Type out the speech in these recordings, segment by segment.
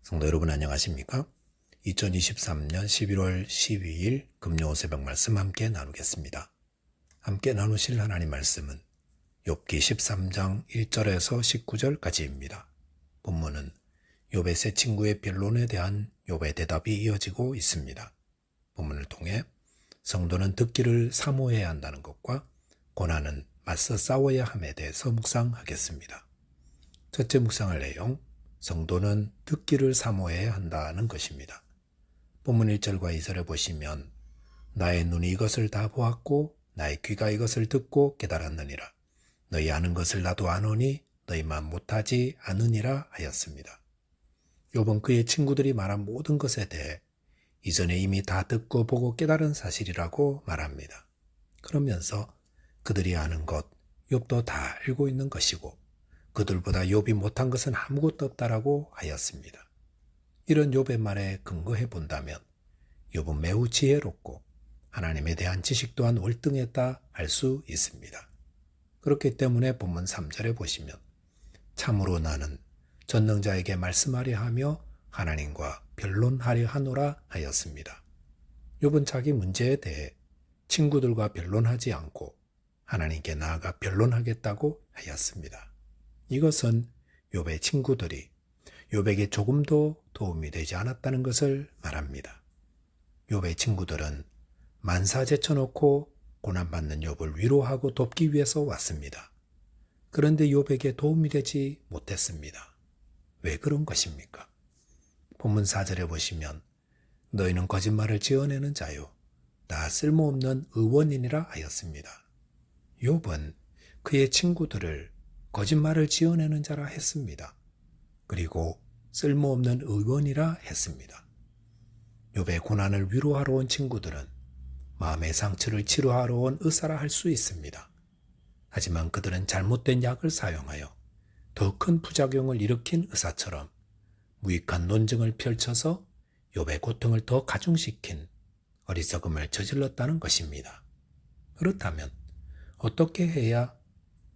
성도 여러분 안녕하십니까? 2023년 11월 12일 금요 새벽 말씀 함께 나누겠습니다. 함께 나누실 하나님 말씀은 욥기 13장 1절에서 19절까지입니다. 본문은 욥의 세 친구의 변론에 대한 욥의 대답이 이어지고 있습니다. 본문을 통해 성도는 듣기를 사모해야 한다는 것과 고난은 맞서 싸워야 함에 대해서 묵상하겠습니다. 첫째 묵상할 내용, 성도는 듣기를 사모해야 한다는 것입니다. 본문 1절과 2절에 보시면 나의 눈이 이것을 다 보았고 나의 귀가 이것을 듣고 깨달았느니라. 너희 아는 것을 나도 아노니 너희만 못하지 않으니라 하였습니다. 욥은 그의 친구들이 말한 모든 것에 대해 이전에 이미 다 듣고 보고 깨달은 사실이라고 말합니다. 그러면서 그들이 아는 것, 욥도 다 알고 있는 것이고 그들보다 욥이 못한 것은 아무것도 없다라고 하였습니다. 이런 욥의 말에 근거해 본다면 욥은 매우 지혜롭고 하나님에 대한 지식 또한 월등했다 할 수 있습니다. 그렇기 때문에 본문 3절에 보시면 참으로 나는 전능자에게 말씀하려 하며 하나님과 변론하려 하노라 하였습니다. 욥은 자기 문제에 대해 친구들과 변론하지 않고 하나님께 나아가 변론하겠다고 하였습니다. 이것은 욥의 친구들이 욥에게 조금도 도움이 되지 않았다는 것을 말합니다. 욥의 친구들은 만사 제쳐놓고 고난받는 욥을 위로하고 돕기 위해서 왔습니다. 그런데 욥에게 도움이 되지 못했습니다. 왜 그런 것입니까? 본문 4절에 보시면 너희는 거짓말을 지어내는 자요 다 쓸모없는 의원이니라 하였습니다. 욥은 그의 친구들을 거짓말을 지어내는 자라 했습니다. 그리고 쓸모없는 의원이라 했습니다. 욥의 고난을 위로하러 온 친구들은 마음의 상처를 치료하러 온 의사라 할 수 있습니다. 하지만 그들은 잘못된 약을 사용하여 더 큰 부작용을 일으킨 의사처럼 무익한 논증을 펼쳐서 욥의 고통을 더 가중시킨 어리석음을 저질렀다는 것입니다. 그렇다면 어떻게 해야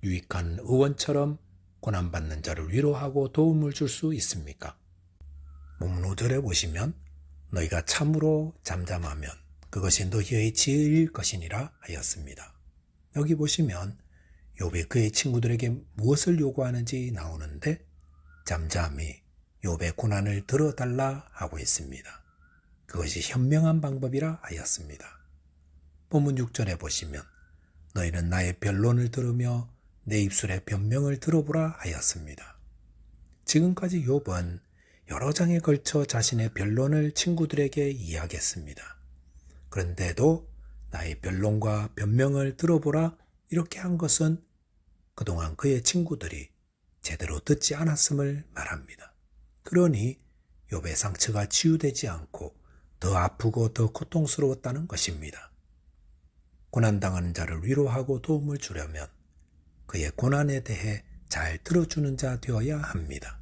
유익한 의원처럼 고난받는 자를 위로하고 도움을 줄 수 있습니까? 본문 5절에 보시면 너희가 참으로 잠잠하면 그것이 너희의 지혜일 것이니라 하였습니다. 여기 보시면 욥이 그의 친구들에게 무엇을 요구하는지 나오는데 잠잠히 욥의 고난을 들어달라 하고 있습니다. 그것이 현명한 방법이라 하였습니다. 본문 6절에 보시면 너희는 나의 변론을 들으며 내 입술의 변명을 들어보라 하였습니다. 지금까지 욥은 여러 장에 걸쳐 자신의 변론을 친구들에게 이야기했습니다. 그런데도 나의 변론과 변명을 들어보라 이렇게 한 것은 그동안 그의 친구들이 제대로 듣지 않았음을 말합니다. 그러니 욥의 상처가 치유되지 않고 더 아프고 더 고통스러웠다는 것입니다. 고난당하는 자를 위로하고 도움을 주려면 그의 고난에 대해 잘 들어주는 자 되어야 합니다.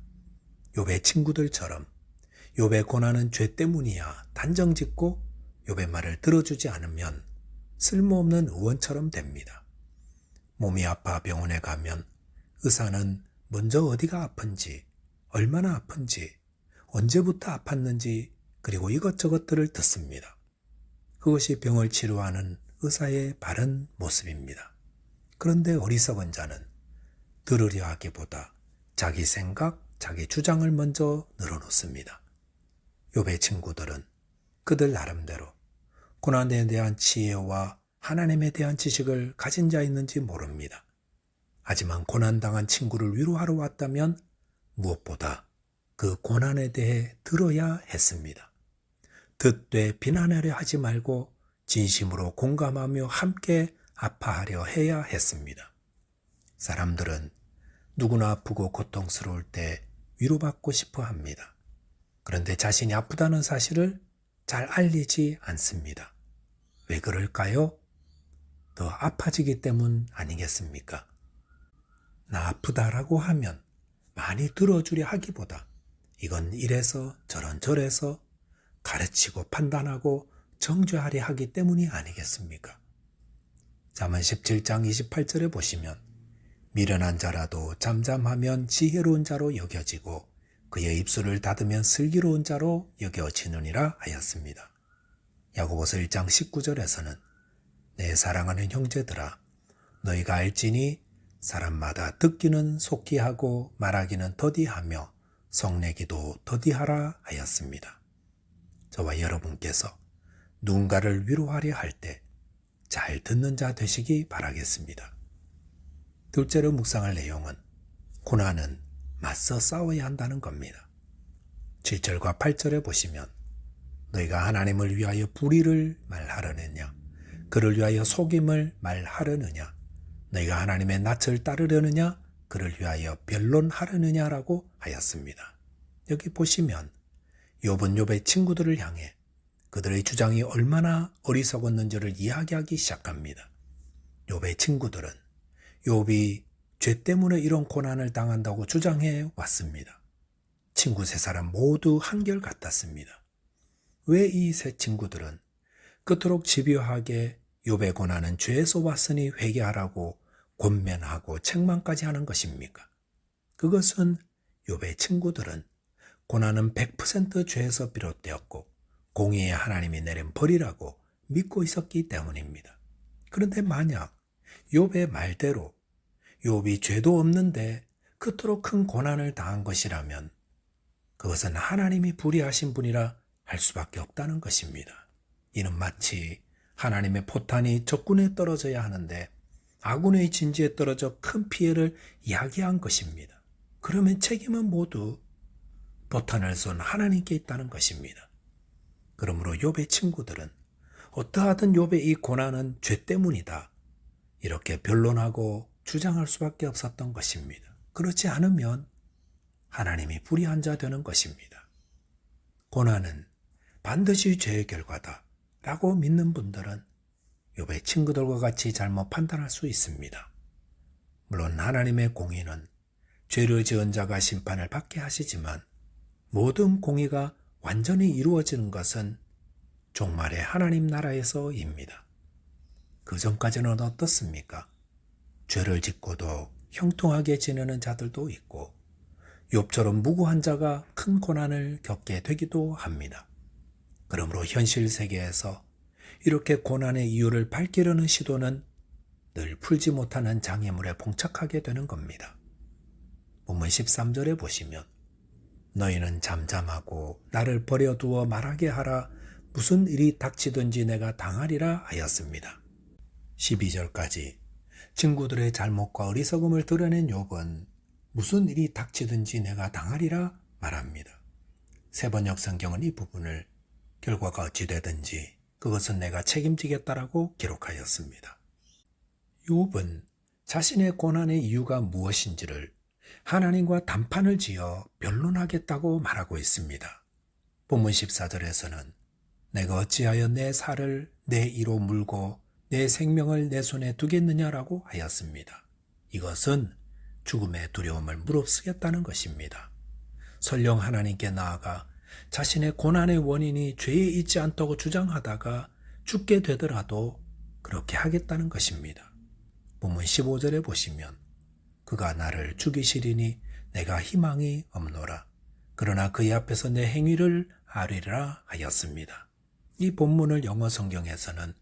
욥의 친구들처럼 욥의 고난은 죄 때문이야 단정짓고 욥의 말을 들어주지 않으면 쓸모없는 의원처럼 됩니다. 몸이 아파 병원에 가면 의사는 먼저 어디가 아픈지, 얼마나 아픈지, 언제부터 아팠는지 그리고 이것저것들을 듣습니다. 그것이 병을 치료하는 의사의 바른 모습입니다. 그런데 어리석은 자는 들으려 하기보다 자기 생각, 자기 주장을 먼저 늘어놓습니다. 욥의 친구들은 그들 나름대로 고난에 대한 지혜와 하나님에 대한 지식을 가진 자였는지 모릅니다. 하지만 고난당한 친구를 위로하러 왔다면 무엇보다 그 고난에 대해 들어야 했습니다. 듣되 비난하려 하지 말고 진심으로 공감하며 함께 아파하려 해야 했습니다. 사람들은 누구나 아프고 고통스러울 때 위로받고 싶어 합니다. 그런데 자신이 아프다는 사실을 잘 알리지 않습니다. 왜 그럴까요? 더 아파지기 때문 아니겠습니까? 나 아프다라고 하면 많이 들어주려 하기보다 이건 이래서 저래서 가르치고 판단하고 정죄하려 하기 때문이 아니겠습니까? 잠언 17장 28절에 보시면 미련한 자라도 잠잠하면 지혜로운 자로 여겨지고 그의 입술을 닫으면 슬기로운 자로 여겨지느니라 하였습니다. 야고보서 1장 19절에서는 내 사랑하는 형제들아 너희가 알지니 사람마다 듣기는 속히 하고 말하기는 더디하며 성내기도 더디하라 하였습니다. 저와 여러분께서 누군가를 위로하려 할 때 잘 듣는 자 되시기 바라겠습니다. 둘째로 묵상할 내용은 고난은 맞서 싸워야 한다는 겁니다. 7절과 8절에 보시면 너희가 하나님을 위하여 불의를 말하려느냐 그를 위하여 속임을 말하려느냐 너희가 하나님의 낯을 따르려느냐 그를 위하여 변론하려느냐라고 하였습니다. 여기 보시면 욥은 욥의 친구들을 향해 그들의 주장이 얼마나 어리석었는지를 이야기하기 시작합니다. 욥의 친구들은 욥이 죄 때문에 이런 고난을 당한다고 주장해 왔습니다. 친구 세 사람 모두 한결같았습니다. 왜 이 세 친구들은 그토록 집요하게 욥의 고난은 죄에서 왔으니 회개하라고 권면하고 책망까지 하는 것입니까? 그것은 욥의 친구들은 고난은 100% 죄에서 비롯되었고 공의의 하나님이 내린 벌이라고 믿고 있었기 때문입니다. 그런데 만약 욥의 말대로 욥이 죄도 없는데 그토록 큰 고난을 당한 것이라면 그것은 하나님이 불의하신 분이라 할 수밖에 없다는 것입니다. 이는 마치 하나님의 포탄이 적군에 떨어져야 하는데 아군의 진지에 떨어져 큰 피해를 야기한 것입니다. 그러면 책임은 모두 포탄을 쏜 하나님께 있다는 것입니다. 그러므로 욥의 친구들은 어떠하든 욥의 이 고난은 죄 때문이다 이렇게 변론하고 주장할 수밖에 없었던 것입니다. 그렇지 않으면 하나님이 불의한 자 되는 것입니다. 고난은 반드시 죄의 결과다 라고 믿는 분들은 욥의 친구들과 같이 잘못 판단할 수 있습니다. 물론 하나님의 공의는 죄를 지은 자가 심판을 받게 하시지만 모든 공의가 완전히 이루어지는 것은 종말의 하나님 나라에서입니다. 그 전까지는 어떻습니까? 죄를 짓고도 형통하게 지내는 자들도 있고 욥처럼 무고한 자가 큰 고난을 겪게 되기도 합니다. 그러므로 현실 세계에서 이렇게 고난의 이유를 밝히려는 시도는 늘 풀지 못하는 장애물에 봉착하게 되는 겁니다. 본문 13절에 보시면 너희는 잠잠하고 나를 버려두어 말하게 하라 무슨 일이 닥치든지 내가 당하리라 하였습니다. 12절까지 친구들의 잘못과 어리석음을 드러낸 욥은 무슨 일이 닥치든지 내가 당하리라 말합니다. 세번역 성경은 이 부분을 결과가 어찌 되든지 그것은 내가 책임지겠다라고 기록하였습니다. 욥은 자신의 고난의 이유가 무엇인지를 하나님과 단판을 지어 변론하겠다고 말하고 있습니다. 본문 14절에서는 내가 어찌하여 내 살을 내 이로 물고 내 생명을 내 손에 두겠느냐라고 하였습니다. 이것은 죽음의 두려움을 무릅쓰겠다는 것입니다. 설령 하나님께 나아가 자신의 고난의 원인이 죄에 있지 않다고 주장하다가 죽게 되더라도 그렇게 하겠다는 것입니다. 본문 15절에 보시면 그가 나를 죽이시리니 내가 희망이 없노라. 그러나 그의 앞에서 내 행위를 아뢰리라 하였습니다. 이 본문을 영어 성경에서는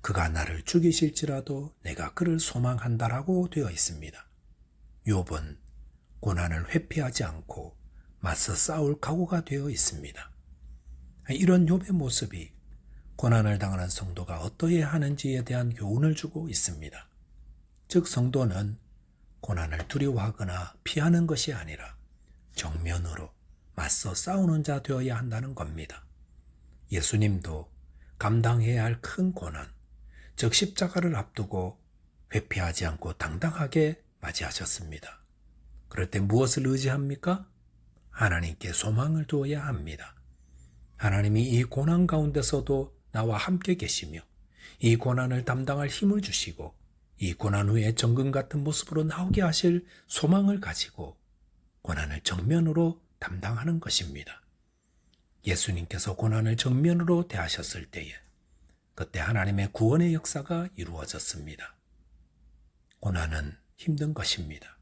그가 나를 죽이실지라도 내가 그를 소망한다라고 되어 있습니다. 욥은 고난을 회피하지 않고 맞서 싸울 각오가 되어 있습니다. 이런 욥의 모습이 고난을 당하는 성도가 어떠해야 하는지에 대한 교훈을 주고 있습니다. 즉 성도는 고난을 두려워하거나 피하는 것이 아니라 정면으로 맞서 싸우는 자 되어야 한다는 겁니다. 예수님도 감당해야 할 큰 고난, 즉 십자가를 앞두고 회피하지 않고 당당하게 맞이하셨습니다. 그럴 때 무엇을 의지합니까? 하나님께 소망을 두어야 합니다. 하나님이 이 고난 가운데서도 나와 함께 계시며 이 고난을 담당할 힘을 주시고 이 고난 후에 정금 같은 모습으로 나오게 하실 소망을 가지고 고난을 정면으로 담당하는 것입니다. 예수님께서 고난을 정면으로 대하셨을 때에 그때 하나님의 구원의 역사가 이루어졌습니다. 고난은 힘든 것입니다.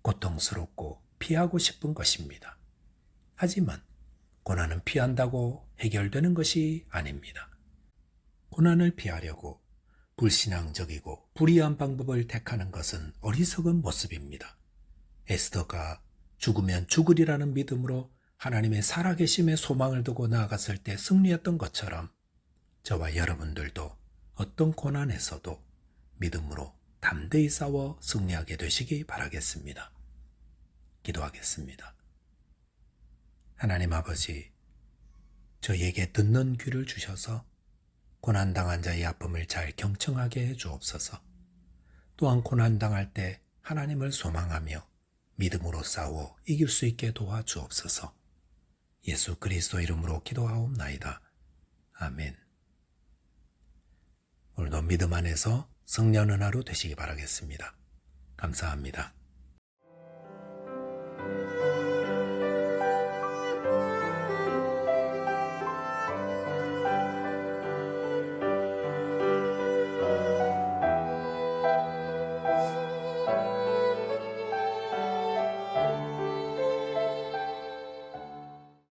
고통스럽고 피하고 싶은 것입니다. 하지만 고난은 피한다고 해결되는 것이 아닙니다. 고난을 피하려고 불신앙적이고 불의한 방법을 택하는 것은 어리석은 모습입니다. 에스더가 죽으면 죽으리라는 믿음으로 하나님의 살아계심에 소망을 두고 나아갔을 때 승리했던 것처럼 저와 여러분들도 어떤 고난에서도 믿음으로 담대히 싸워 승리하게 되시기 바라겠습니다. 기도하겠습니다. 하나님 아버지, 저희에게 듣는 귀를 주셔서 고난당한 자의 아픔을 잘 경청하게 해 주옵소서. 또한 고난당할 때 하나님을 소망하며 믿음으로 싸워 이길 수 있게 도와주옵소서. 예수 그리스도 이름으로 기도하옵나이다. 아멘. 오늘도 믿음 안에서 승리하는 하루 되시기 바라겠습니다. 감사합니다.